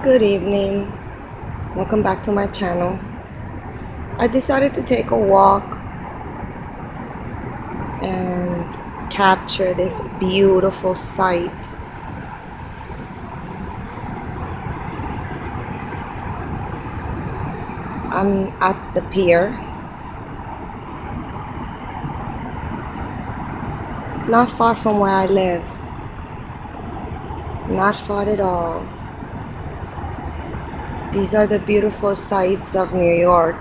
Good evening. Welcome back to my channel. I decided to take a walk and capture this beautiful sight. I'm at the pier, not far from where I live. Not far at all. These are the beautiful sights of New York.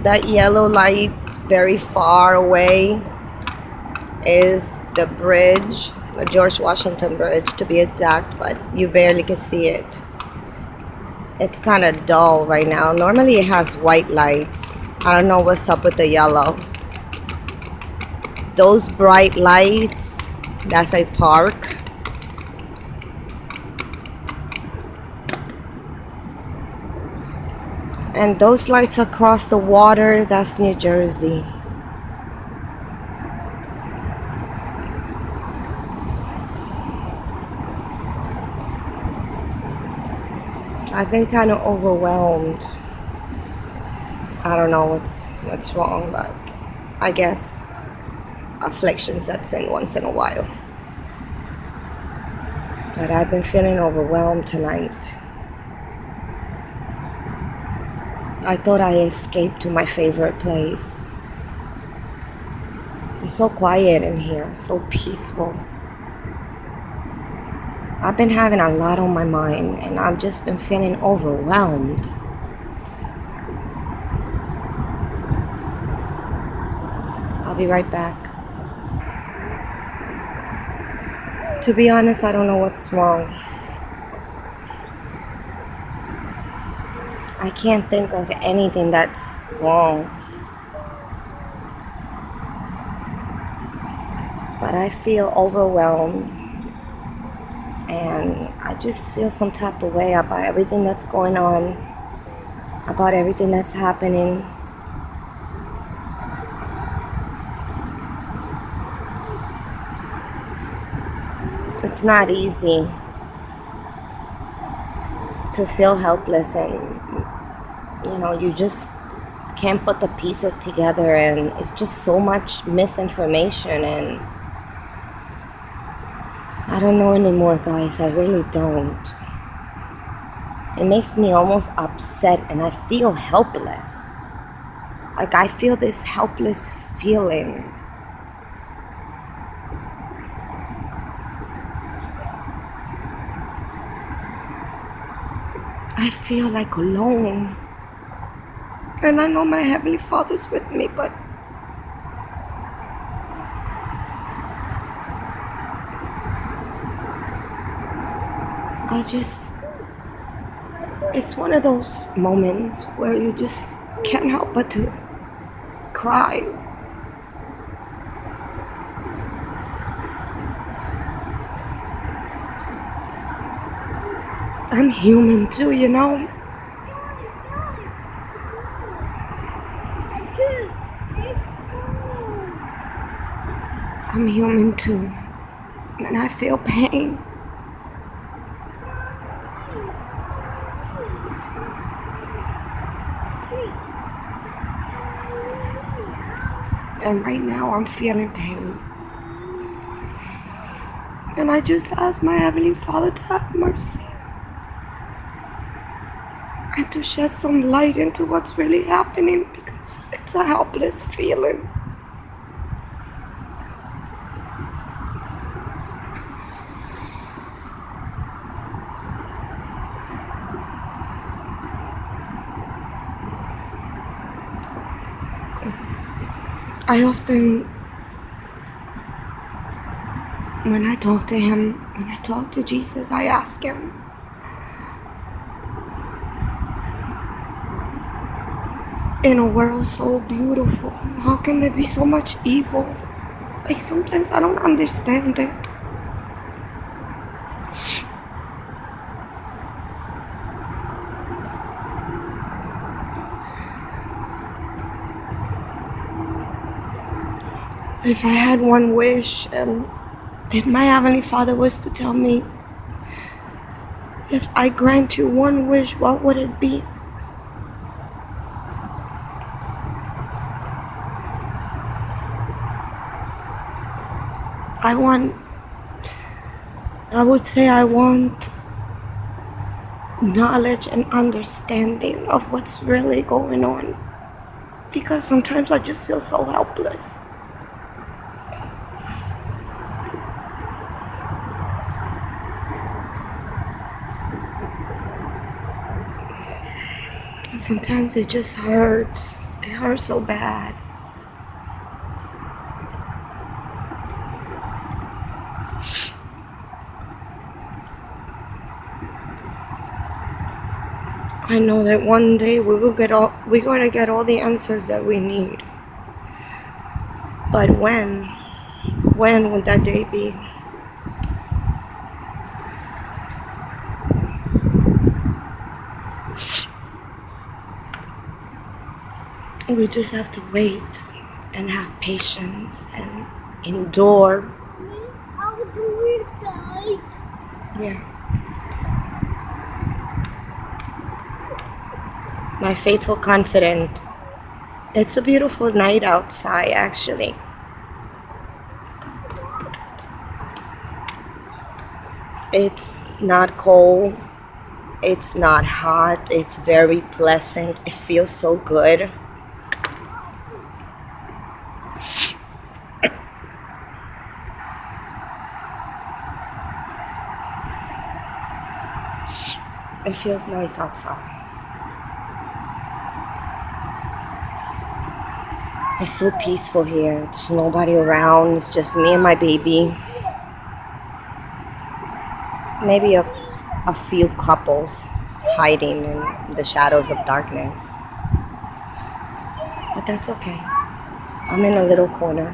That yellow light very far away is the bridge, the George Washington Bridge to be exact, but you barely can see it. It's kind of dull right now. Normally it has white lights. I don't know what's up with the yellow. Those bright lights, that's a park. And those lights across the water, that's New Jersey. I've been kind of overwhelmed. I don't know what's wrong, but I guess affliction sets in once in a while. But I've been feeling overwhelmed tonight. I thought I escaped to my favorite place. It's so quiet in here, so peaceful. I've been having a lot on my mind and I've just been feeling overwhelmed. I'll be right back. To be honest, I don't know what's wrong. I can't think of anything that's wrong. But I feel overwhelmed. And I just feel some type of way about everything that's going on, about everything that's happening. It's not easy to feel helpless and, you just can't put the pieces together, and it's just so much misinformation, and I don't know anymore, guys. I really don't. It makes me almost upset and I feel helpless. Like I feel this helpless feeling. I feel like alone. And I know my Heavenly Father's with me, but it's one of those moments where you just can't help but to cry. I'm human too, I'm human too, and I feel pain. And right now I'm feeling pain. And I just ask my Heavenly Father to have mercy and to shed some light into what's really happening, because it's a helpless feeling. I often, when I talk to Him, when I talk to Jesus, I ask Him, in a world so beautiful, how can there be so much evil? Like sometimes I don't understand it. If I had one wish, and if my Heavenly Father was to tell me, if I grant you one wish, what would it be? I would say I want knowledge and understanding of what's really going on. Because sometimes I just feel so helpless. Sometimes it just hurts. It hurts so bad. I know that one day we're going to get all the answers that we need. But when would that day be? We just have to wait and have patience and endure. Yeah. My faithful confidant. It's a beautiful night outside, actually. It's not cold. It's not hot. It's very pleasant. It feels so good. It feels nice outside. It's so peaceful here. There's nobody around. It's just me and my baby. Maybe a few couples hiding in the shadows of darkness. But that's okay. I'm in a little corner.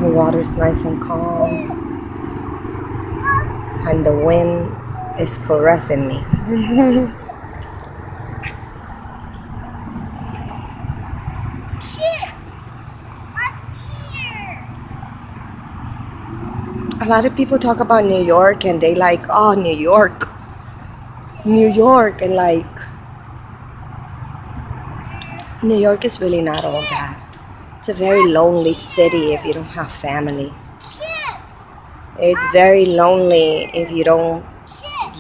The water's nice and calm. And the wind is caressing me. A lot of people talk about New York and they like, oh, New York, and like, New York is really not all that. It's a very lonely city if you don't have family. It's very lonely if you don't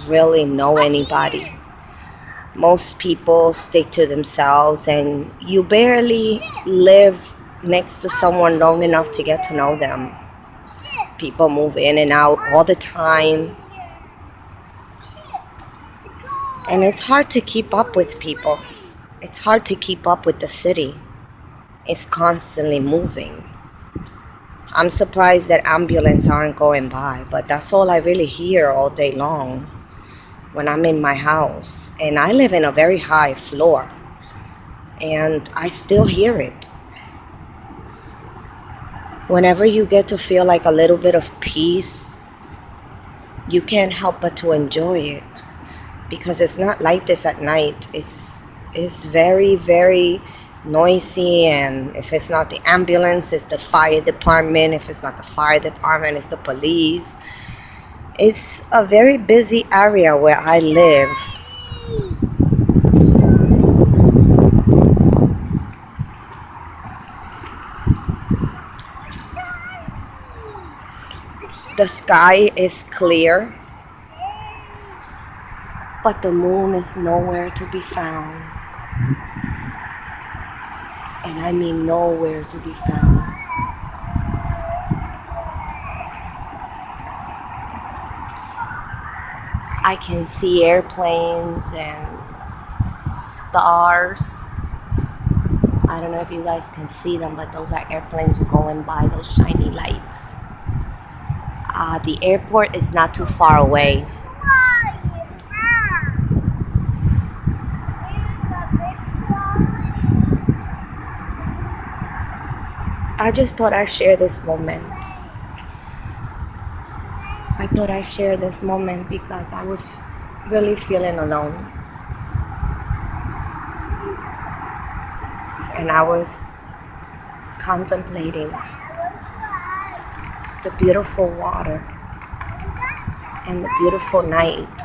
really know anybody. Most people stick to themselves and you barely live next to someone long enough to get to know them. People move in and out all the time. And it's hard to keep up with people. It's hard to keep up with the city. It's constantly moving. I'm surprised that ambulances aren't going by, but that's all I really hear all day long when I'm in my house. And I live in a very high floor, and I still hear it. Whenever you get to feel like a little bit of peace, you can't help but to enjoy it, because it's not like this at night. It's very, very noisy, and if it's not the ambulance, it's the fire department. If it's not the fire department, it's the police. It's a very busy area where I live. The sky is clear, but the moon is nowhere to be found. And I mean nowhere to be found. I can see airplanes and stars. I don't know if you guys can see them, but those are airplanes going by, those shiny lights. The airport is not too far away. I just thought I'd share this moment. I thought I'd share this moment because I was really feeling alone. and I was contemplating the beautiful water and the beautiful night.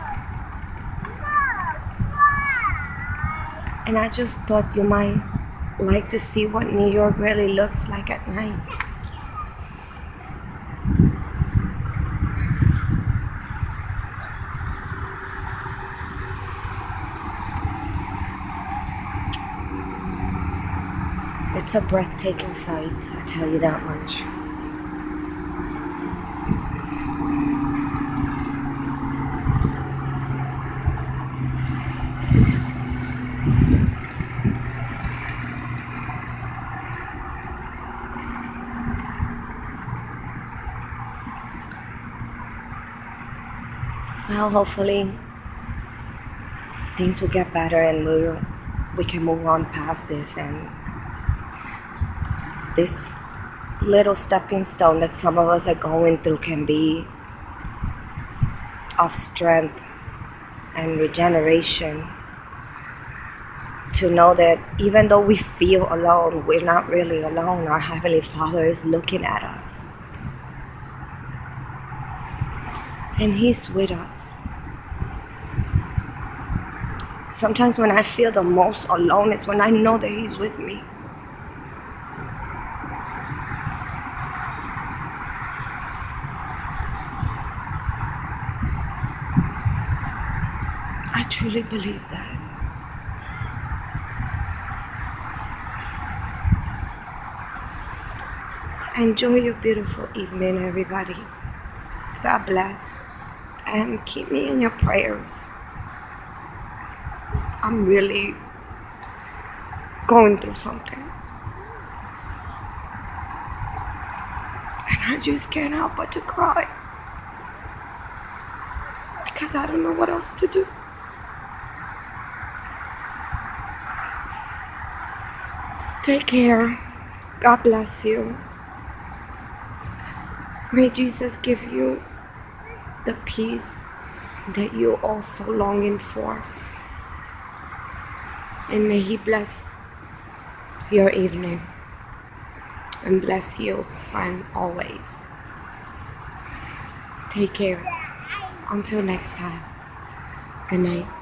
And I just thought you might like to see what New York really looks like at night. It's a breathtaking sight, I tell you that much. Well, hopefully things will get better and we can move on past this, and this little stepping stone that some of us are going through can be of strength and regeneration, to know that even though we feel alone, we're not really alone. Our Heavenly Father is looking at us, and He's with us. Sometimes when I feel the most alone is when I know that He's with me. I truly believe that. Enjoy your beautiful evening, everybody. God bless. And keep me in your prayers. I'm really going through something. And I just can't help but to cry. Because I don't know what else to do. Take care. God bless you. May Jesus give you the peace that you're also longing for. And may He bless your evening and bless you, friend, always. Take care. Until next time. Good night.